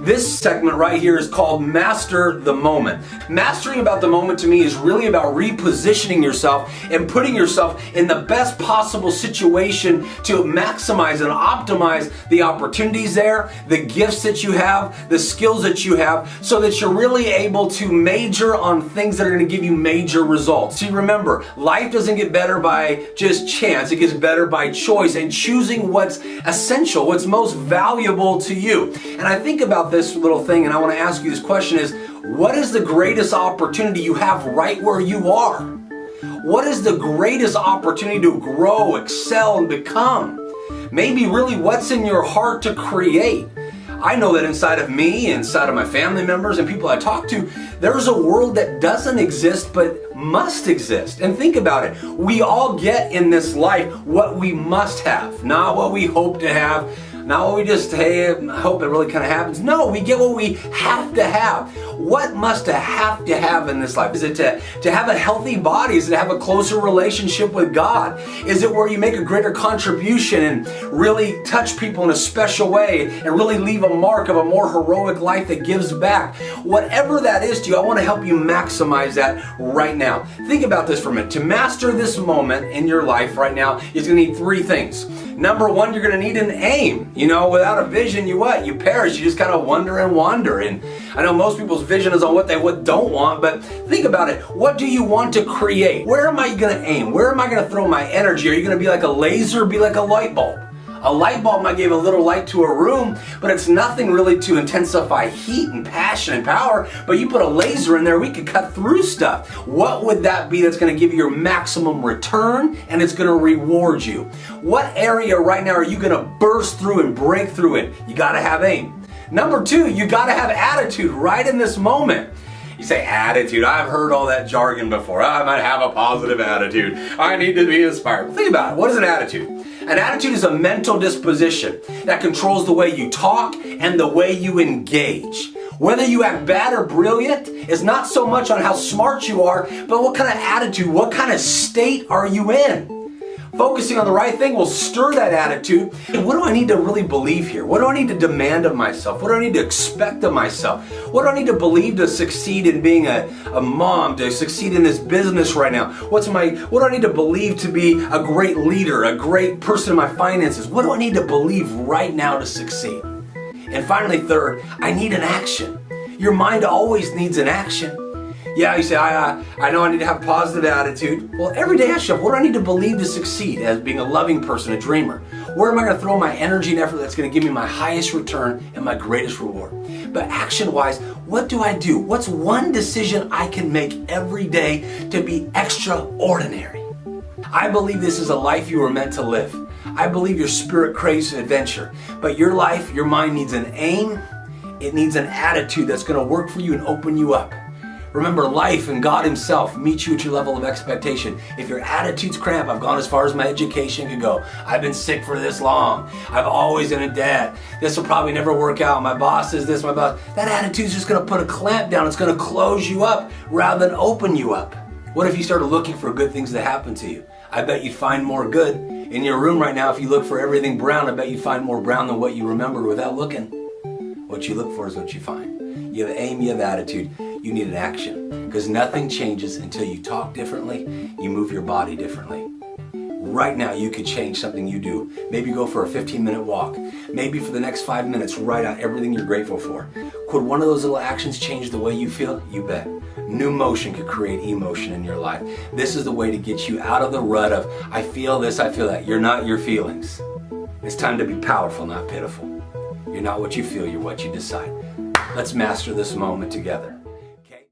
This segment right here is called Master the Moment. Mastering about the moment to me is really about repositioning yourself and putting yourself in the best possible situation to maximize and optimize the opportunities there, the gifts that you have, the skills that you have, so that you're really able to major on things that are going to give you major results. See, remember, life doesn't get better by just chance. It gets better by choice and choosing what's essential, what's most valuable to you. And I think about this little thing, and I want to ask you this question is, what is the greatest opportunity you have right where you are? What is the greatest opportunity to grow, excel, and become? Maybe really what's in your heart to create. I know that inside of me, inside of my family members and people I talk to, there's a world that doesn't exist but must exist. And think about it. We all get in this life what we must have, not what we hope to have, not what we just, hey, I hope it really kind of happens. No, we get what we have to have. What must I have to have in this life? Is it to have a healthy body? Is it to have a closer relationship with God? Is it where you make a greater contribution and really touch people in a special way and really leave a mark of a more heroic life that gives back? Whatever that is to you, I want to help you maximize that right now. Think about this for a minute. To master this moment in your life right now, you're going to need three things. Number one, you're going to need an aim. You know, without a vision, you what? You perish. You just kind of wonder and wander. And I know most people's vision is on what they don't want, but think about it. What do you want to create? Where am I going to aim? Where am I going to throw my energy? Are you going to be like a laser or be like a light bulb? A light bulb might give a little light to a room, but it's nothing really to intensify heat and passion and power. But you put a laser in there, we could cut through stuff. What would that be that's going to give you your maximum return and it's going to reward you? What area right now are you going to burst through and break through in? You got to have aim. Number two, you got to have attitude right in this moment. You say attitude. I've heard all that jargon before. I might have a positive attitude. I need to be inspired. Think about it. What is an attitude? An attitude is a mental disposition that controls the way you talk and the way you engage. Whether you act bad or brilliant is not so much on how smart you are, but what kind of attitude, what kind of state are you in? Focusing on the right thing will stir that attitude. What do I need to really believe here? What do I need to demand of myself? What do I need to expect of myself? What do I need to believe to succeed in being a mom, to succeed in this business right now? What do I need to believe to be a great leader, a great person in my finances? What do I need to believe right now to succeed? And finally, third, I need an action. Your mind always needs an action. Yeah, you say, I know I need to have a positive attitude. Well, every day ask yourself, what do I need to believe to succeed as being a loving person, a dreamer? Where am I going to throw my energy and effort that's going to give me my highest return and my greatest reward? But action-wise, what do I do? What's one decision I can make every day to be extraordinary? I believe this is a life you were meant to live. I believe your spirit craves adventure. But your life, your mind needs an aim. It needs an attitude that's going to work for you and open you up. Remember, life and God Himself meet you at your level of expectation. If your attitude's crap, I've gone as far as my education could go. I've been sick for this long. I've always been in debt. This will probably never work out. My boss is this, my boss. That attitude's just going to put a clamp down. It's going to close you up rather than open you up. What if you started looking for good things to happen to you? I bet you'd find more good. In your room right now, if you look for everything brown, I bet you'd find more brown than what you remember without looking. What you look for is what you find. You have aim, you have attitude. You need an action, because nothing changes until you talk differerly, you move your body differently. Right now, you could change something you do. Maybe go for a 15-minute walk. Maybe for the next 5 minutes, write out everything you're grateful for. Could one of those little actions change the way you feel? You bet. New motion could create emotion in your life. This is the way to get you out of the rut of, I feel this, I feel that. You're not your feelings. It's time to be powerful, not pitiful. You're not what you feel, you're what you decide. Let's master this moment together.